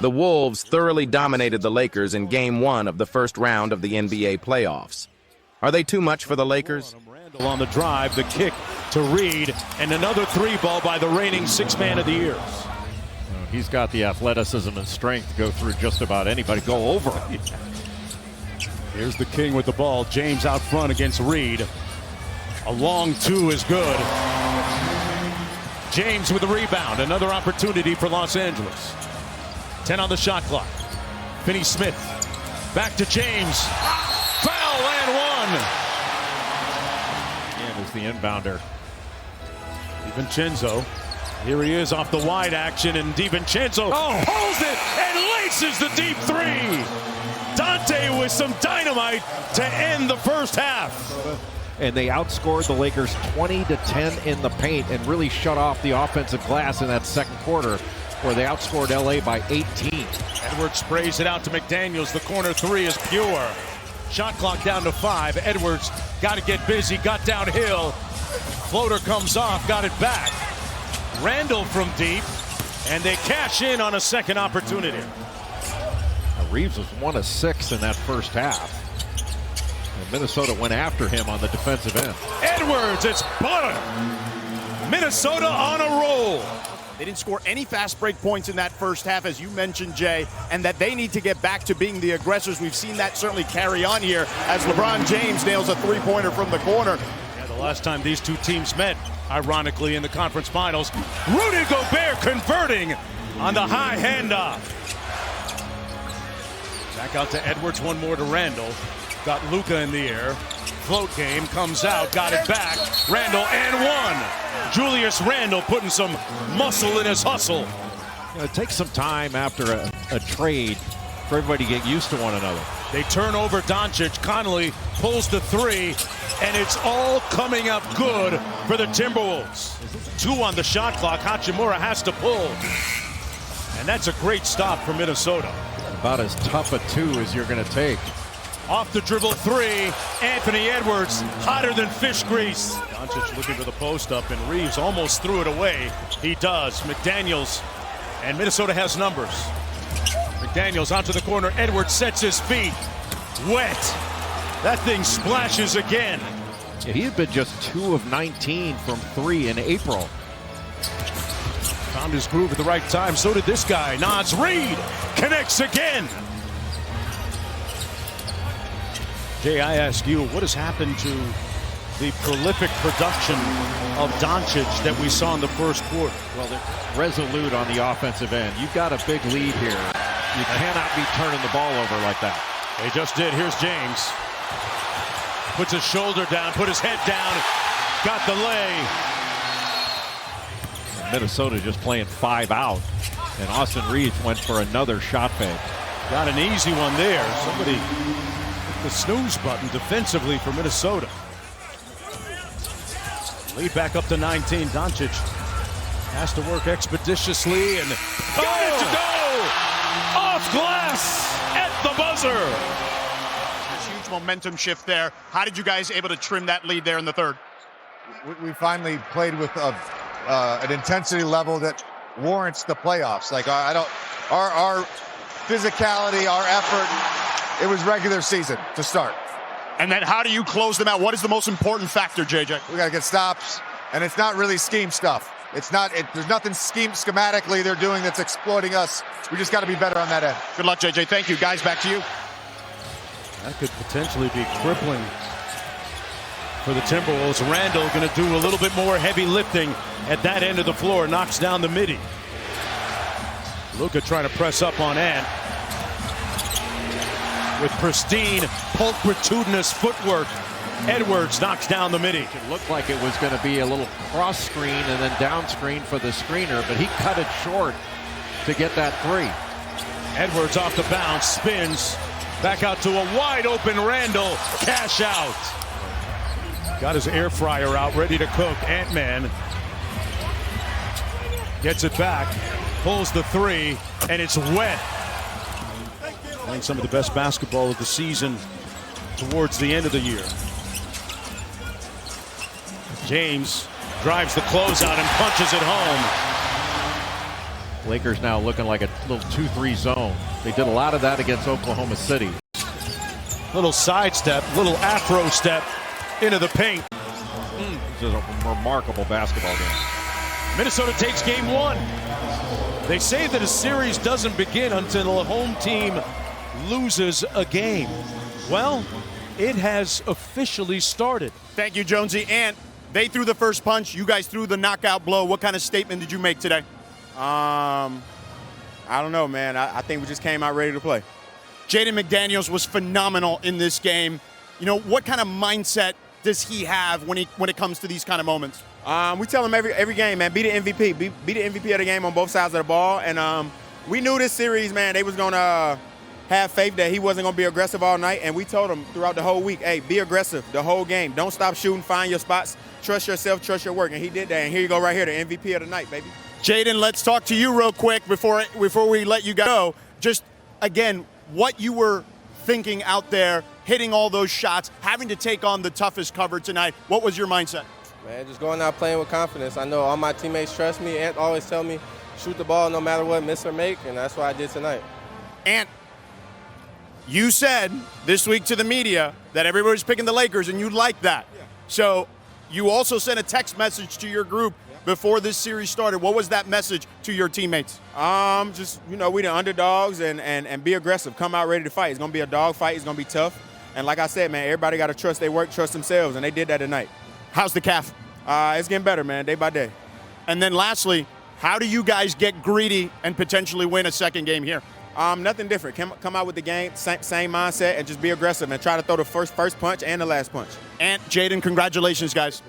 The Wolves thoroughly dominated the Lakers in Game 1 of the first round of the NBA playoffs. Are they too much for the Lakers? Randall on the drive, the kick to Reed, and another three ball by the reigning sixth man of the year. He's got the athleticism and strength to go through just about anybody, go over. Here's the King with the ball. James out front against Reed. A long two is good. James with the rebound. Another opportunity for Los Angeles. 10 on the shot clock. Finney-Smith. Back to James. Foul and one. And is the inbounder. DiVincenzo. Here he is off the wide action, and DiVincenzo pulls it and laces the deep three. Dante with some dynamite to end the first half. And they outscored the Lakers 20-10 in the paint and really shut off the offensive glass in that second quarter, where they outscored LA by 18. Edwards sprays it out to McDaniels. The corner three is pure. Shot clock down to 5. Edwards got to get busy, got downhill. Floater comes off, got it back. Randall from deep, and they cash in on a second opportunity. Reeves was 1 of 6 in that first half. And Minnesota went after him on the defensive end. Edwards, it's butter. Minnesota on a roll. They didn't score any fast break points in that first half, as you mentioned, Jay, and that they need to get back to being the aggressors. We've seen that certainly carry on here as LeBron James nails a three-pointer from the corner. Yeah, the last time these two teams met, ironically, in the conference finals, Rudy Gobert converting on the high handoff. Back out to Edwards, one more to Randall. Got Luka in the air. Float game, comes out, got it back. Randall and one. Julius Randall putting some muscle in his hustle. It takes some time after a trade for everybody to get used to one another. They turn over Doncic. Connolly pulls the three, and it's all coming up good for the Timberwolves. 2 on the shot clock. Hachimura has to pull. And that's a great stop for Minnesota. About as tough a 2 as you're going to take. Off the dribble three, Anthony Edwards, hotter than fish grease. Doncic looking for the post up, and Reeves almost threw it away. He does. McDaniels, and Minnesota has numbers. McDaniels onto the corner. Edwards sets his feet. Wet. That thing splashes again. Yeah, he had been just 2 of 19 from 3 in April. Found his groove at the right time. So did this guy. Naz Reed connects again. Jay, I ask you, what has happened to the prolific production of Doncic that we saw in the first quarter? Well, they're resolute on the offensive end. You've got a big lead here. You cannot be turning the ball over like that. They just did. Here's James. Puts his shoulder down, put his head down, got the lay. Minnesota just playing 5 out, and Austin Reeves went for another shot fake. Got an easy one there. Somebody hit the snooze button defensively for Minnesota. Lead back up to 19. Doncic has to work expeditiously and got it to go! Off glass at the buzzer. Huge momentum shift there. How did you guys able to trim that lead there in the third? We finally played with an intensity level that warrants the playoffs. Like our physicality, our effort, it was regular season to start. And then how do you close them out? What is the most important factor, JJ? We got to get stops, and it's not really scheme stuff. It's not. There's nothing schematically they're doing that's exploiting us. We just got to be better on that end. Good luck, JJ. Thank you. Guys, back to you. That could potentially be crippling for the Timberwolves. Randall going to do a little bit more heavy lifting at that end of the floor. Knocks down the midi. Luka trying to press up on Ant. With pristine, pulchritudinous footwork, Edwards knocks down the midi. It looked like it was going to be a little cross screen and then down screen for the screener, but he cut it short to get that 3. Edwards off the bounce, spins, back out to a wide open Randall, cash out. Got his air fryer out, ready to cook. Ant-Man gets it back, pulls the 3, and it's wet. Playing some of the best basketball of the season towards the end of the year. James drives the closeout and punches it home. Lakers now looking like a little 2-3 zone. They did a lot of that against Oklahoma City. Little sidestep, little afro step into the paint. This is a remarkable basketball game. Minnesota takes game one. They say that a series doesn't begin until a home team loses a game. Well, it has officially started. Thank you, Jonesy. And they threw the first punch. You guys threw the knockout blow. What kind of statement did you make today? I don't know, man. I think we just came out ready to play. Jaden McDaniels was phenomenal in this game. You know, what kind of mindset does he have when it comes to these kind of moments? We tell him every game, man, be the MVP. Be the MVP of the game on both sides of the ball. And we knew this series, man, they was going to have faith that he wasn't going to be aggressive all night. And we told him throughout the whole week, hey, be aggressive the whole game. Don't stop shooting. Find your spots. Trust yourself. Trust your work. And he did that. And here you go right here, the MVP of the night, baby. Jaden, let's talk to you real quick before we let you go. Just, again, what you were thinking out there, hitting all those shots, having to take on the toughest cover tonight. What was your mindset? Man, just going out playing with confidence. I know all my teammates trust me and always tell me, shoot the ball no matter what, miss or make, and that's what I did tonight. And you said this week to the media that everybody's picking the Lakers, and you like that. Yeah. So you also sent a text message to your group before this series started. What was that message to your teammates? Just, you know, we the underdogs and be aggressive. Come out ready to fight. It's going to be a dog fight. It's going to be tough. And like I said, man, everybody got to trust their work, trust themselves, and they did that tonight. How's the calf? It's getting better, man, day by day. And then lastly, how do you guys get greedy and potentially win a second game here? Nothing different. Come out with the game, same mindset, and just be aggressive and try to throw the first punch and the last punch. And Jaden, congratulations, guys.